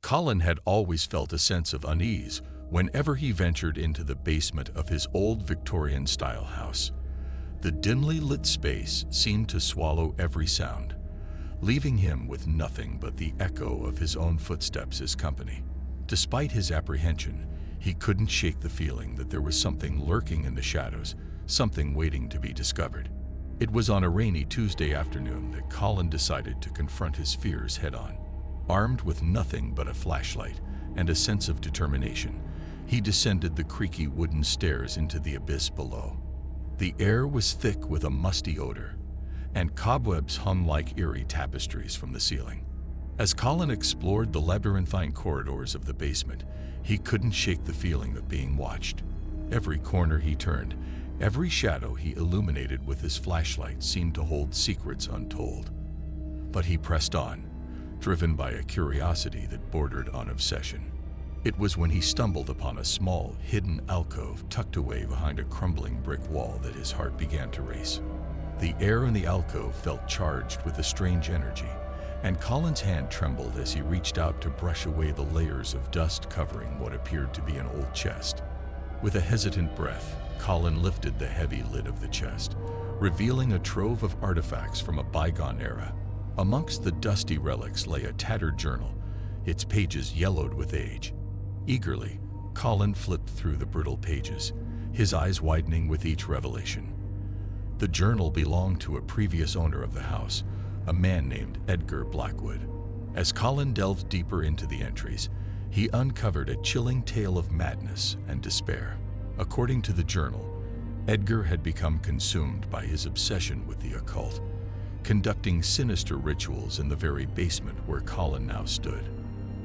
Colin had always felt a sense of unease whenever he ventured into the basement of his old Victorian-style house. The dimly lit space seemed to swallow every sound, leaving him with nothing but the echo of his own footsteps as company. Despite his apprehension, he couldn't shake the feeling that there was something lurking in the shadows, something waiting to be discovered. It was on a rainy Tuesday afternoon that Colin decided to confront his fears head-on. Armed with nothing but a flashlight and a sense of determination, he descended the creaky wooden stairs into the abyss below. The air was thick with a musty odor, and cobwebs hung like eerie tapestries from the ceiling. As Colin explored the labyrinthine corridors of the basement, he couldn't shake the feeling of being watched. Every corner he turned, every shadow he illuminated with his flashlight seemed to hold secrets untold. But he pressed on, driven by a curiosity that bordered on obsession. It was when he stumbled upon a small, hidden alcove tucked away behind a crumbling brick wall that his heart began to race. The air in the alcove felt charged with a strange energy, and Colin's hand trembled as he reached out to brush away the layers of dust covering what appeared to be an old chest. With a hesitant breath, Colin lifted the heavy lid of the chest, revealing a trove of artifacts from a bygone era. Amongst the dusty relics lay a tattered journal, its pages yellowed with age. Eagerly, Colin flipped through the brittle pages, his eyes widening with each revelation. The journal belonged to a previous owner of the house, a man named Edgar Blackwood. As Colin delved deeper into the entries, he uncovered a chilling tale of madness and despair. According to the journal, Edgar had become consumed by his obsession with the occult, conducting sinister rituals in the very basement where Colin now stood.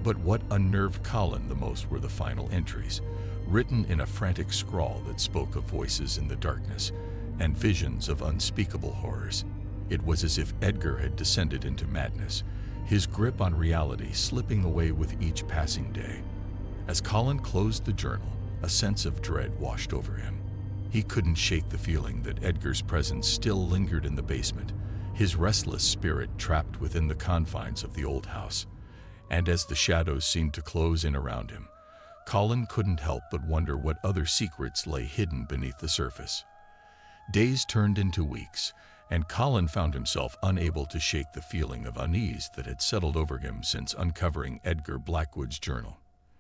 But what unnerved Colin the most were the final entries, written in a frantic scrawl that spoke of voices in the darkness and visions of unspeakable horrors. It was as if Edgar had descended into madness, his grip on reality slipping away with each passing day. As Colin closed the journal, a sense of dread washed over him. He couldn't shake the feeling that Edgar's presence still lingered in the basement, his restless spirit trapped within the confines of the old house. And as the shadows seemed to close in around him, Colin couldn't help but wonder what other secrets lay hidden beneath the surface. Days turned into weeks, and Colin found himself unable to shake the feeling of unease that had settled over him since uncovering Edgar Blackwood's journal.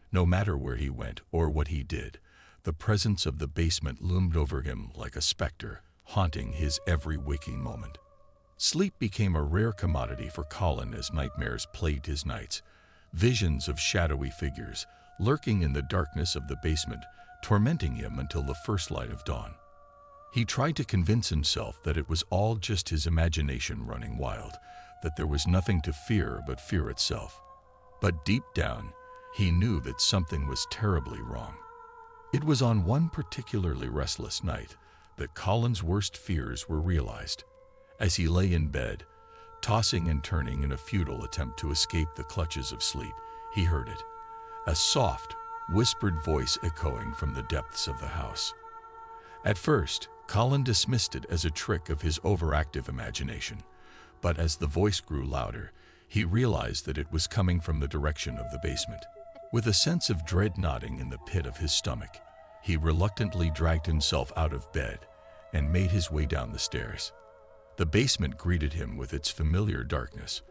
No matter where he went or what he did, the presence of the basement loomed over him like a specter, haunting his every waking moment. Sleep became a rare commodity for Colin as nightmares plagued his nights. Visions of shadowy figures lurking in the darkness of the basement, tormenting him until the first light of dawn. He tried to convince himself that it was all just his imagination running wild, that there was nothing to fear but fear itself. But deep down, he knew that something was terribly wrong. It was on one particularly restless night that Colin's worst fears were realized. As he lay in bed, tossing and turning in a futile attempt to escape the clutches of sleep, he heard it, a soft, whispered voice echoing from the depths of the house. At first, Colin dismissed it as a trick of his overactive imagination, but as the voice grew louder, he realized that it was coming from the direction of the basement. With a sense of dread gnawing in the pit of his stomach, he reluctantly dragged himself out of bed and made his way down the stairs. The basement greeted him with its familiar darkness,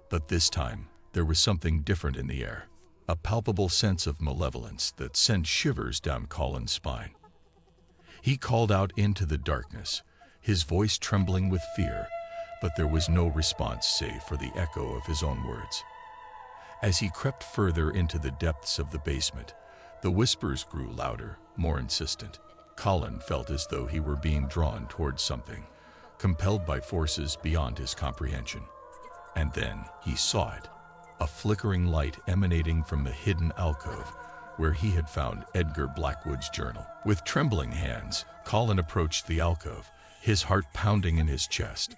but this time there was something different in the air, a palpable sense of malevolence that sent shivers down Colin's spine. He called out into the darkness, his voice trembling with fear, but there was no response save for the echo of his own words. As he crept further into the depths of the basement, the whispers grew louder, more insistent. Colin felt as though he were being drawn towards something, compelled by forces beyond his comprehension. And then he saw it, a flickering light emanating from the hidden alcove where he had found Edgar Blackwood's journal. With trembling hands, Colin approached the alcove, his heart pounding in his chest.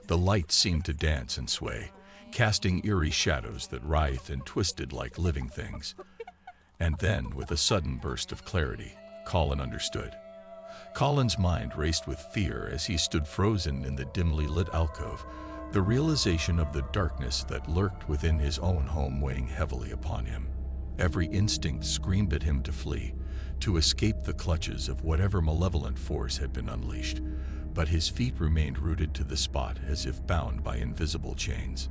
The light seemed to dance and sway, casting eerie shadows that writhed and twisted like living things. And then, with a sudden burst of clarity, Colin understood. Colin's mind raced with fear as he stood frozen in the dimly lit alcove, the realization of the darkness that lurked within his own home weighing heavily upon him. Every instinct screamed at him to flee, to escape the clutches of whatever malevolent force had been unleashed, but his feet remained rooted to the spot as if bound by invisible chains.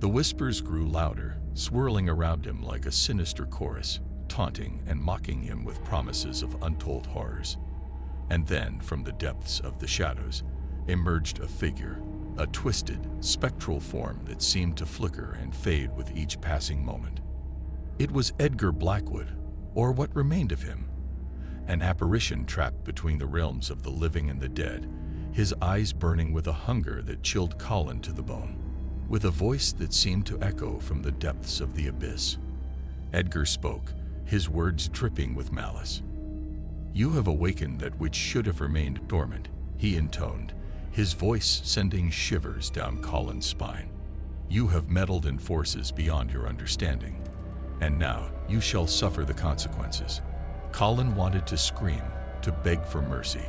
The whispers grew louder, swirling around him like a sinister chorus, taunting and mocking him with promises of untold horrors. And then, from the depths of the shadows, emerged a figure, a twisted, spectral form that seemed to flicker and fade with each passing moment. It was Edgar Blackwood, or what remained of him, an apparition trapped between the realms of the living and the dead, his eyes burning with a hunger that chilled Colin to the bone. With a voice that seemed to echo from the depths of the abyss, Edgar spoke, his words dripping with malice. "You have awakened that which should have remained dormant," he intoned, his voice sending shivers down Colin's spine. "You have meddled in forces beyond your understanding, and now you shall suffer the consequences." Colin wanted to scream, to beg for mercy,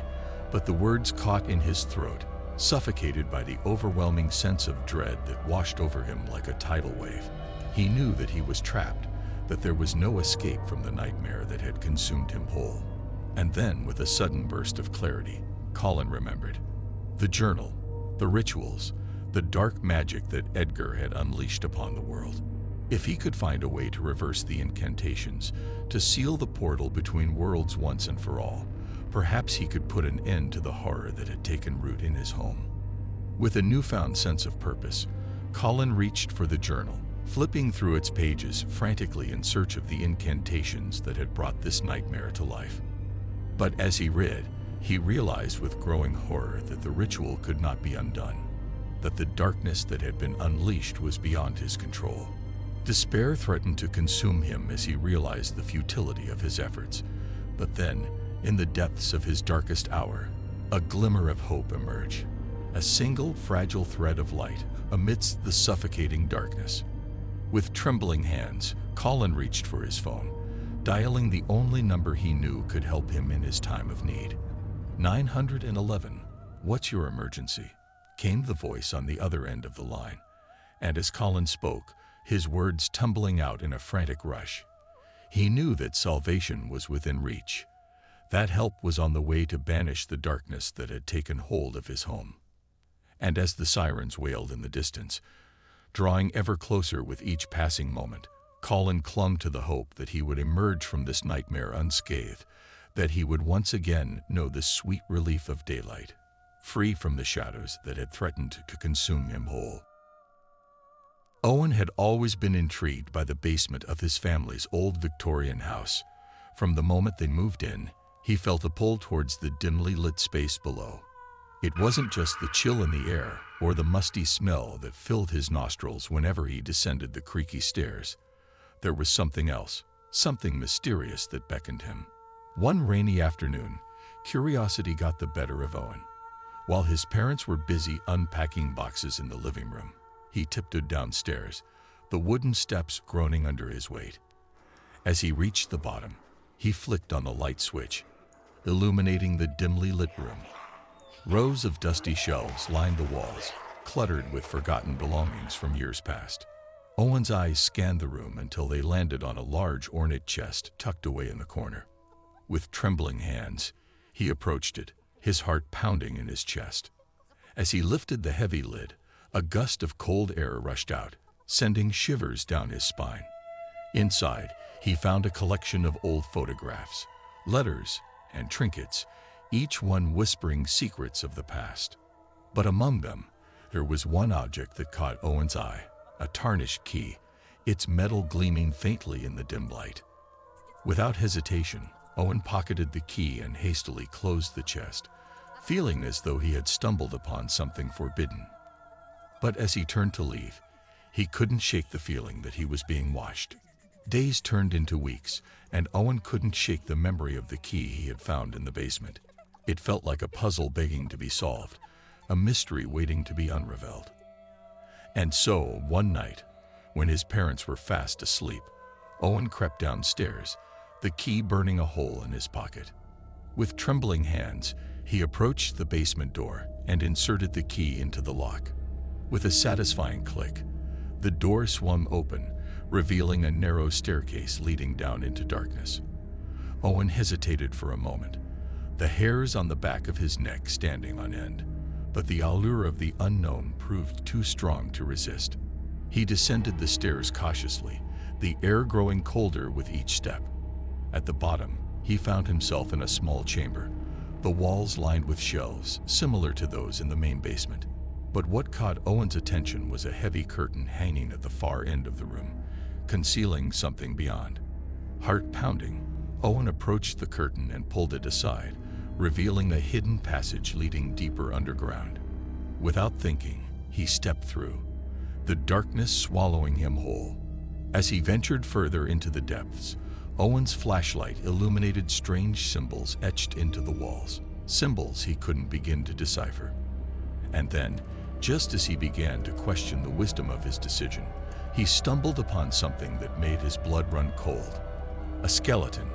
but the words caught in his throat, suffocated by the overwhelming sense of dread that washed over him like a tidal wave. He knew that he was trapped, that there was no escape from the nightmare that had consumed him whole. And then, with a sudden burst of clarity, Colin remembered. The journal, the rituals, the dark magic that Edgar had unleashed upon the world. If he could find a way to reverse the incantations, to seal the portal between worlds once and for all, perhaps he could put an end to the horror that had taken root in his home. With a newfound sense of purpose, Colin reached for the journal, flipping through its pages frantically in search of the incantations that had brought this nightmare to life. But as he read, he realized with growing horror that the ritual could not be undone, that the darkness that had been unleashed was beyond his control. Despair threatened to consume him as he realized the futility of his efforts. But then, in the depths of his darkest hour, a glimmer of hope emerged, a single fragile thread of light amidst the suffocating darkness. With trembling hands, Colin reached for his phone, dialing the only number he knew could help him in his time of need. 911, "What's your emergency?" came the voice on the other end of the line, and as Colin spoke, his words tumbling out in a frantic rush, he knew that salvation was within reach. That help was on the way to banish the darkness that had taken hold of his home. And as the sirens wailed in the distance, drawing ever closer with each passing moment, Colin clung to the hope that he would emerge from this nightmare unscathed, that he would once again know the sweet relief of daylight, free from the shadows that had threatened to consume him whole. Owen had always been intrigued by the basement of his family's old Victorian house. From the moment they moved in, he felt a pull towards the dimly lit space below. It wasn't just the chill in the air or the musty smell that filled his nostrils whenever he descended the creaky stairs. There was something else, something mysterious that beckoned him. One rainy afternoon, curiosity got the better of Owen. While his parents were busy unpacking boxes in the living room, he tiptoed downstairs, the wooden steps groaning under his weight. As he reached the bottom, he flicked on the light switch, illuminating the dimly lit room. Rows of dusty shelves lined the walls, cluttered with forgotten belongings from years past. Owen's eyes scanned the room until they landed on a large ornate chest tucked away in the corner. With trembling hands, he approached it, his heart pounding in his chest. As he lifted the heavy lid, a gust of cold air rushed out, sending shivers down his spine. Inside, he found a collection of old photographs, letters, and trinkets, each one whispering secrets of the past. But among them, there was one object that caught Owen's eye, a tarnished key, its metal gleaming faintly in the dim light. Without hesitation, Owen pocketed the key and hastily closed the chest, feeling as though he had stumbled upon something forbidden. But as he turned to leave, he couldn't shake the feeling that he was being watched. Days turned into weeks, and Owen couldn't shake the memory of the key he had found in the basement. It felt like a puzzle begging to be solved, a mystery waiting to be unraveled. And so, one night, when his parents were fast asleep, Owen crept downstairs, the key burning a hole in his pocket. With trembling hands, he approached the basement door and inserted the key into the lock. With a satisfying click, the door swung open, revealing a narrow staircase leading down into darkness. Owen hesitated for a moment, the hairs on the back of his neck standing on end, but the allure of the unknown proved too strong to resist. He descended the stairs cautiously, the air growing colder with each step. At the bottom, he found himself in a small chamber, the walls lined with shelves similar to those in the main basement. But what caught Owen's attention was a heavy curtain hanging at the far end of the room, concealing something beyond. Heart pounding, Owen approached the curtain and pulled it aside, revealing a hidden passage leading deeper underground. Without thinking, he stepped through, the darkness swallowing him whole. As he ventured further into the depths, Owen's flashlight illuminated strange symbols etched into the walls, symbols he couldn't begin to decipher. And then, just as he began to question the wisdom of his decision, he stumbled upon something that made his blood run cold. A skeleton,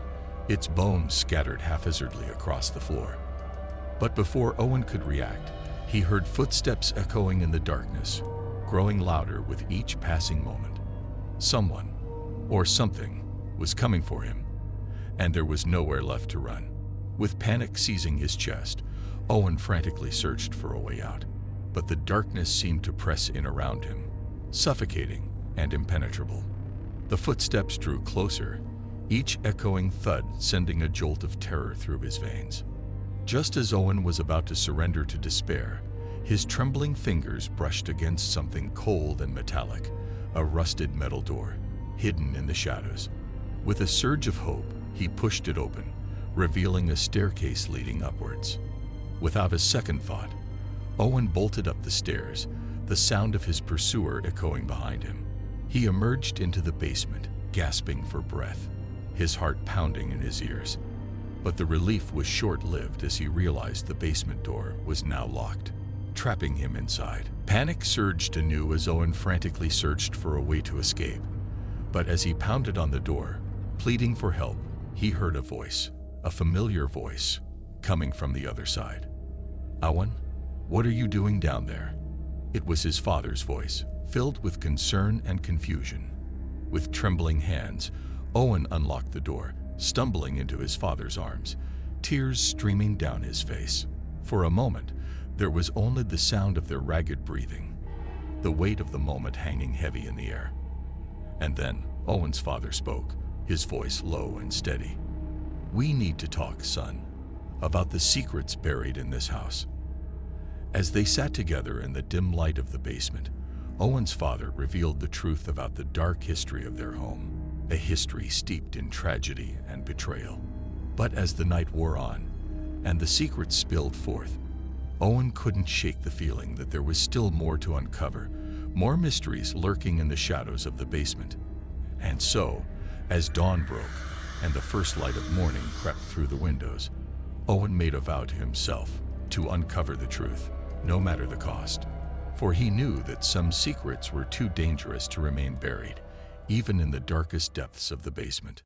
its bones scattered haphazardly across the floor. But before Owen could react, he heard footsteps echoing in the darkness, growing louder with each passing moment. Someone, or something, was coming for him, and there was nowhere left to run. With panic seizing his chest, Owen frantically searched for a way out, but the darkness seemed to press in around him, suffocating and impenetrable. The footsteps drew closer, each echoing thud sending a jolt of terror through his veins. Just as Owen was about to surrender to despair, his trembling fingers brushed against something cold and metallic, a rusted metal door, hidden in the shadows. With a surge of hope, he pushed it open, revealing a staircase leading upwards. Without a second thought, Owen bolted up the stairs, the sound of his pursuer echoing behind him. He emerged into the basement, gasping for breath, his heart pounding in his ears. But the relief was short-lived as he realized the basement door was now locked, trapping him inside. Panic surged anew as Owen frantically searched for a way to escape. But as he pounded on the door, pleading for help, he heard a voice, a familiar voice, coming from the other side. "Owen, what are you doing down there?" It was his father's voice, filled with concern and confusion. With trembling hands, Owen unlocked the door, stumbling into his father's arms, tears streaming down his face. For a moment, there was only the sound of their ragged breathing, the weight of the moment hanging heavy in the air. And then Owen's father spoke, his voice low and steady. "We need to talk, son, about the secrets buried in this house." As they sat together in the dim light of the basement, Owen's father revealed the truth about the dark history of their home, a history steeped in tragedy and betrayal. But as the night wore on, and the secrets spilled forth, Owen couldn't shake the feeling that there was still more to uncover, more mysteries lurking in the shadows of the basement. And so, as dawn broke and the first light of morning crept through the windows, Owen made a vow to himself to uncover the truth, no matter the cost. For he knew that some secrets were too dangerous to remain buried, even in the darkest depths of the basement.